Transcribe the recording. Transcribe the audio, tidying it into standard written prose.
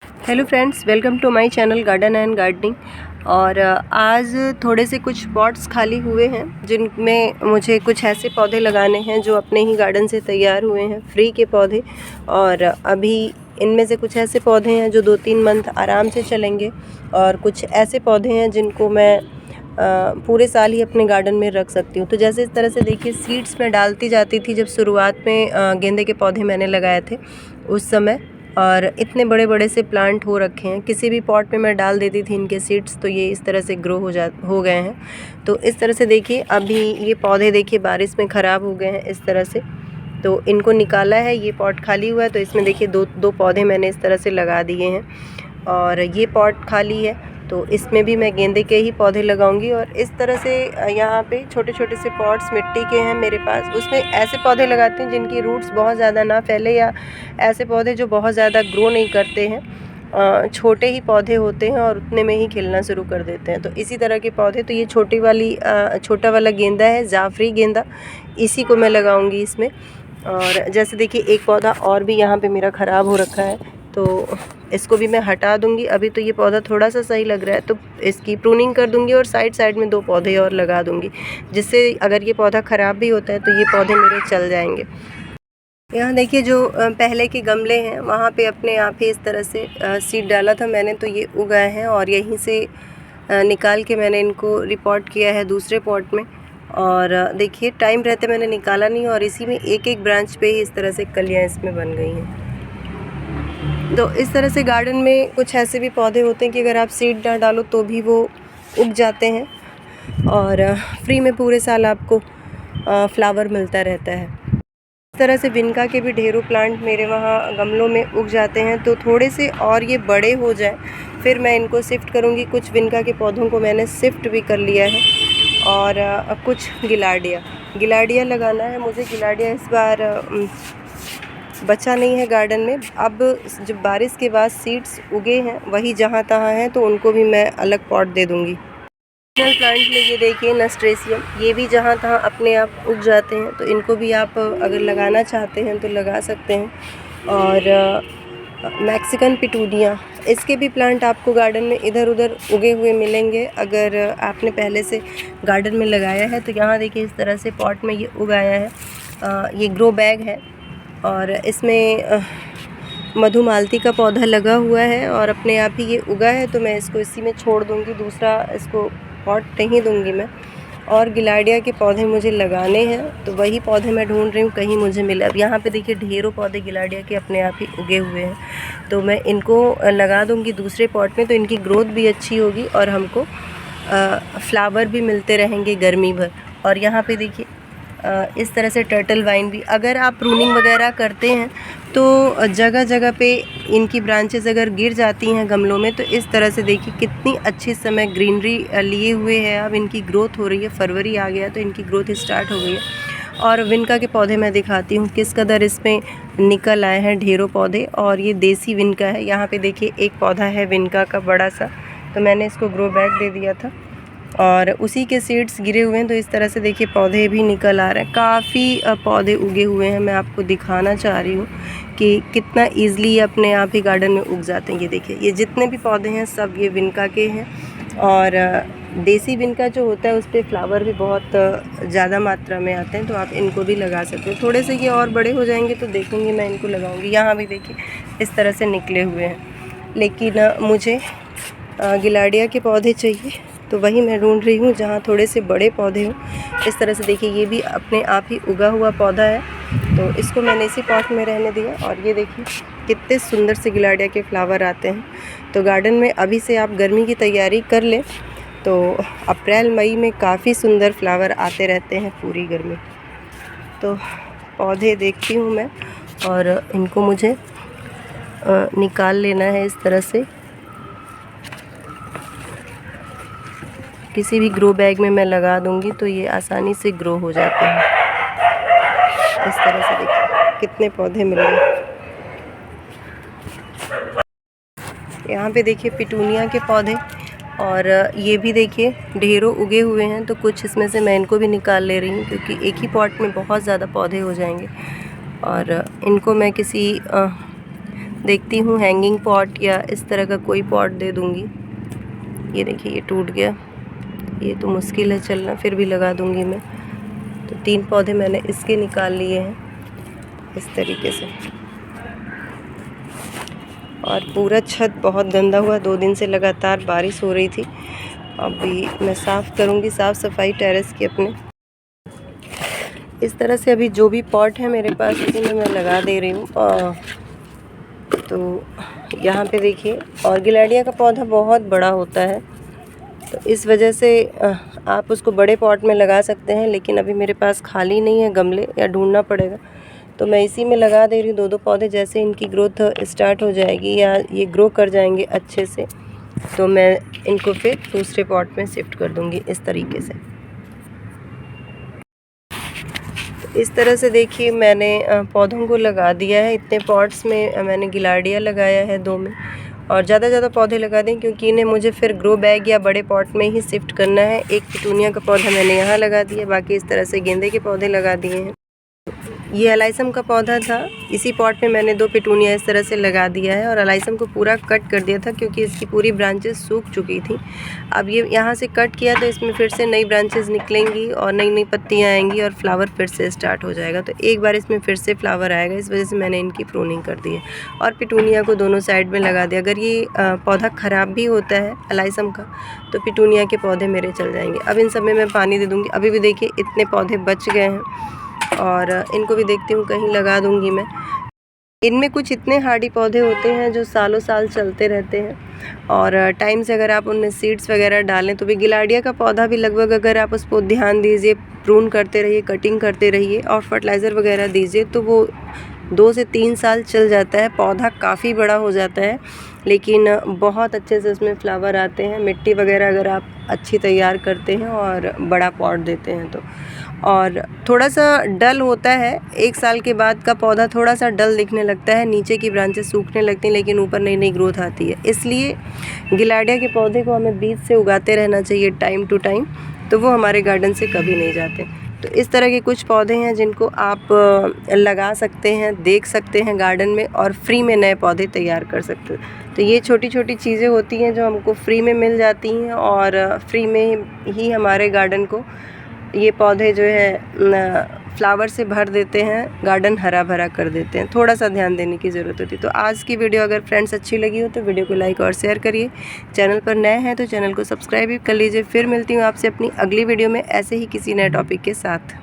Hello friends, welcome to my channel garden and gardening. और आज थोड़े से कुछ पॉट्स खाली हुए हैं जिनमें मुझे कुछ ऐसे पौधे लगाने हैं जो अपने ही गार्डन से तैयार हुए हैं, फ्री के पौधे। और अभी इनमें से कुछ ऐसे पौधे हैं जो 2-3 मंथ आराम से चलेंगे, और कुछ ऐसे पौधे हैं जिनको मैं पूरे साल ही अपने गार्डन में रख सकती हूँ। तो जैसे इस तरह से देखिए, सीड्स मैं डालती जाती थी जब शुरुआत में गेंदे के पौधे मैंने लगाए थे उस समय, और इतने बड़े बड़े से प्लांट हो रखे हैं। किसी भी पॉट में मैं डाल देती थी इनके सीड्स, तो ये इस तरह से ग्रो हो गए हैं। तो इस तरह से देखिए, अभी ये पौधे देखिए बारिश में ख़राब हो गए हैं इस तरह से, तो इनको निकाला है। ये पॉट खाली हुआ है, तो इसमें देखिए दो पौधे मैंने इस तरह से लगा दिए हैं। और ये पॉट खाली है, तो इसमें भी मैं गेंदे के ही पौधे लगाऊंगी। और इस तरह से यहाँ पे छोटे छोटे से पॉट्स मिट्टी के हैं मेरे पास, उसमें ऐसे पौधे लगाती हूँ जिनकी रूट्स बहुत ज़्यादा ना फैले, या ऐसे पौधे जो बहुत ज़्यादा ग्रो नहीं करते हैं, छोटे ही पौधे होते हैं और उतने में ही खिलना शुरू कर देते हैं। तो इसी तरह के पौधे, तो ये छोटा वाला गेंदा है, जाफरी गेंदा, इसी को मैं लगाऊंगी इसमें। और जैसे देखिए, एक पौधा और भी यहाँ पे मेरा ख़राब हो रखा है, तो इसको भी मैं हटा दूंगी। अभी तो ये पौधा थोड़ा सा सही लग रहा है, तो इसकी प्रूनिंग कर दूंगी और साइड में 2 पौधे और लगा दूंगी, जिससे अगर ये पौधा ख़राब भी होता है तो ये पौधे मेरे चल जाएंगे। यहाँ देखिए, जो पहले के गमले हैं वहाँ पे अपने आप ही इस तरह से सीड डाला था मैंने, तो ये उगाए हैं। और यहीं से निकाल के मैंने इनको रिपोर्ट किया है दूसरे पॉट में। और देखिए, टाइम रहते मैंने निकाला नहीं, और इसी में एक ब्रांच पे ही इस तरह से कलियाँ इसमें बन गई हैं। तो इस तरह से गार्डन में कुछ ऐसे भी पौधे होते हैं कि अगर आप सीड ना डालो तो भी वो उग जाते हैं, और फ्री में पूरे साल आपको फ्लावर मिलता रहता है। इस तरह से विनका के भी ढेरों प्लांट मेरे वहाँ गमलों में उग जाते हैं। तो थोड़े से और ये बड़े हो जाए फिर मैं इनको शिफ्ट करूँगी। कुछ विनका के पौधों को मैंने शिफ्ट भी कर लिया है, और कुछ गिलाडिया लगाना है मुझे। गिलाडिया इस बार बचा नहीं है गार्डन में। अब जब बारिश के बाद सीड्स उगे हैं वही जहाँ तहाँ हैं, तो उनको भी मैं अलग पॉट दे दूँगी। प्लांट में ये देखिए नस्ट्रेसियम, ये भी जहाँ तहाँ अपने आप उग जाते हैं, तो इनको भी आप अगर लगाना चाहते हैं तो लगा सकते हैं। और मैक्सिकन पिटूनिया, इसके भी प्लांट आपको गार्डन में इधर उधर उगे हुए मिलेंगे अगर आपने पहले से गार्डन में लगाया है। तो यहाँ देखिए, इस तरह से पॉट में ये उगाया है। ये ग्रो बैग है, और इसमें मधुमालती का पौधा लगा हुआ है और अपने आप ही ये उगा है। तो मैं इसको इसी में छोड़ दूँगी, दूसरा इसको पॉट नहीं दूँगी मैं। और गिलाडिया के पौधे मुझे लगाने हैं, तो वही पौधे मैं ढूंढ रही हूँ कहीं मुझे मिले। अब यहाँ पे देखिए, ढेरों पौधे गिलाडिया के अपने आप ही उगे हुए हैं, तो मैं इनको लगा दूँगी दूसरे पॉट में, तो इनकी ग्रोथ भी अच्छी होगी और हमको फ्लावर भी मिलते रहेंगे गर्मी भर। और यहाँ पे देखिए, इस तरह से टर्टल वाइन भी, अगर आप प्रूनिंग वगैरह करते हैं तो जगह जगह पे इनकी ब्रांचेस अगर गिर जाती हैं गमलों में, तो इस तरह से देखिए कितनी अच्छी समय ग्रीनरी लिए हुए है। अब इनकी ग्रोथ हो रही है, फरवरी आ गया तो इनकी ग्रोथ स्टार्ट हो गई है। और विनका के पौधे मैं दिखाती हूँ किस कदर इसमें निकल आए हैं ढेरों पौधे। और ये देसी विनका है। यहाँ पे देखिए, एक पौधा है विनका का बड़ा सा, तो मैंने इसको ग्रो बैग दे दिया था और उसी के सीड्स गिरे हुए हैं। तो इस तरह से देखिए, पौधे भी निकल आ रहे हैं, काफ़ी पौधे उगे हुए हैं। मैं आपको दिखाना चाह रही हूँ कि कितना ईज़िली अपने आप ही गार्डन में उग जाते हैं। ये देखिए, ये जितने भी पौधे हैं सब ये विनका के हैं। और देसी विनका जो होता है उस पर फ्लावर भी बहुत ज़्यादा मात्रा में आते हैं, तो आप इनको भी लगा सकते हो। थोड़े से ये और बड़े हो जाएंगे तो देखेंगे, मैं इनको लगाऊंगी। यहाँ भी देखिए, इस तरह से निकले हुए हैं। लेकिन मुझे गिलाडिया के पौधे चाहिए, तो वही मैं ढूंढ रही हूँ जहाँ थोड़े से बड़े पौधे हों। इस तरह से देखिए, ये भी अपने आप ही उगा हुआ पौधा है, तो इसको मैंने इसी पॉट में रहने दिया। और ये देखिए, कितने सुंदर से गिलाडिया के फ्लावर आते हैं। तो गार्डन में अभी से आप गर्मी की तैयारी कर लें, तो अप्रैल मई में काफ़ी सुंदर फ्लावर आते रहते हैं पूरी गर्मी। तो पौधे देखती हूँ मैं, और इनको मुझे निकाल लेना है इस तरह से। किसी भी ग्रो बैग में मैं लगा दूंगी तो ये आसानी से ग्रो हो जाते हैं। इस तरह से देखिए कितने पौधे मिल गए। यहाँ पे देखिए, पिटूनिया के पौधे, और ये भी देखिए ढेरों उगे हुए हैं। तो कुछ इसमें से मैं इनको भी निकाल ले रही हूँ, क्योंकि एक ही पॉट में बहुत ज़्यादा पौधे हो जाएंगे। और इनको मैं किसी देखती हूँ हैंगिंग पॉट या इस तरह का कोई पॉट दे दूँगी। ये देखिए ये टूट गया, ये तो मुश्किल है चलना, फिर भी लगा दूँगी मैं। तो 3 पौधे मैंने इसके निकाल लिए हैं इस तरीके से। और पूरा छत बहुत गंदा हुआ, 2 दिन से लगातार बारिश हो रही थी। अभी मैं साफ़ करूँगी, साफ़ सफाई टेरेस की अपने। इस तरह से अभी जो भी पॉट है मेरे पास उसी में मैं लगा दे रही हूँ। तो यहाँ पे देखिए, और गिलैडिया का पौधा बहुत बड़ा होता है, तो इस वजह से आप उसको बड़े पॉट में लगा सकते हैं, लेकिन अभी मेरे पास खाली नहीं है गमले, या ढूंढना पड़ेगा। तो मैं इसी में लगा दे रही हूँ 2-2 पौधे। जैसे इनकी ग्रोथ स्टार्ट हो जाएगी या ये ग्रो कर जाएंगे अच्छे से, तो मैं इनको फिर दूसरे पॉट में शिफ्ट कर दूँगी इस तरीके से। तो इस तरह से देखिए मैंने पौधों को लगा दिया है। इतने पॉट्स में मैंने गिलार्डिया लगाया है 2 में, और ज़्यादा पौधे लगा दें क्योंकि इन्हें मुझे फिर ग्रो बैग या बड़े पॉट में ही शिफ्ट करना है। एक पिटूनिया का पौधा मैंने यहाँ लगा दिया, बाकी इस तरह से गेंदे के पौधे लगा दिए हैं। ये एलाइसम का पौधा था, इसी पॉट में मैंने 2 पिटूनिया इस तरह से लगा दिया है, और एलाइसम को पूरा कट कर दिया था क्योंकि इसकी पूरी ब्रांचेस सूख चुकी थी। अब ये यहाँ से कट किया तो इसमें फिर से नई ब्रांचेस निकलेंगी और नई पत्तियाँ आएंगी और फ्लावर फिर से स्टार्ट हो जाएगा। तो एक बार इसमें फिर से फ्लावर आएगा, इस वजह से मैंने इनकी प्रूनिंग कर दी है और पिटूनिया को दोनों साइड में लगा दिया। अगर ये पौधा ख़राब भी होता है एलाइसम का, तो पिटूनिया के पौधे मेरे चल जाएंगे। अब इन सब में मैं पानी दे दूँगी। अभी भी देखिए इतने पौधे बच गए हैं, और इनको भी देखती हूँ कहीं लगा दूँगी मैं। इनमें कुछ इतने हार्डी पौधे होते हैं जो सालों साल चलते रहते हैं, और टाइम से अगर आप उनमें सीड्स वगैरह डालें तो भी गिलार्डिया का पौधा भी लगभग, अगर आप उस पर ध्यान दीजिए, प्रून करते रहिए, कटिंग करते रहिए और फर्टिलाइज़र वगैरह दीजिए, तो वो 2 से 3 साल चल जाता है। पौधा काफ़ी बड़ा हो जाता है, लेकिन बहुत अच्छे से उसमें फ्लावर आते हैं। मिट्टी वगैरह अगर आप अच्छी तैयार करते हैं और बड़ा पॉट देते हैं तो। और थोड़ा सा डल होता है, 1 साल के बाद का पौधा थोड़ा सा डल दिखने लगता है, नीचे की ब्रांचेस सूखने लगती हैं, लेकिन ऊपर नई ग्रोथ आती है। इसलिए गिलार्डिया के पौधे को हमें बीज से उगाते रहना चाहिए टाइम टू टाइम, तो वो हमारे गार्डन से कभी नहीं जाते। तो इस तरह के कुछ पौधे हैं जिनको आप लगा सकते हैं, देख सकते हैं गार्डन में, और फ्री में नए पौधे तैयार कर सकते हैं। तो ये छोटी छोटी चीज़ें होती हैं जो हमको फ्री में मिल जाती हैं, और फ्री में ही हमारे गार्डन को ये पौधे जो है फ्लावर से भर देते हैं, गार्डन हरा भरा कर देते हैं। थोड़ा सा ध्यान देने की ज़रूरत होती है। तो आज की वीडियो अगर फ्रेंड्स अच्छी लगी हो तो वीडियो को लाइक और शेयर करिए। चैनल पर नए हैं तो चैनल को सब्सक्राइब भी कर लीजिए। फिर मिलती हूँ आपसे अपनी अगली वीडियो में ऐसे ही किसी नए टॉपिक के साथ।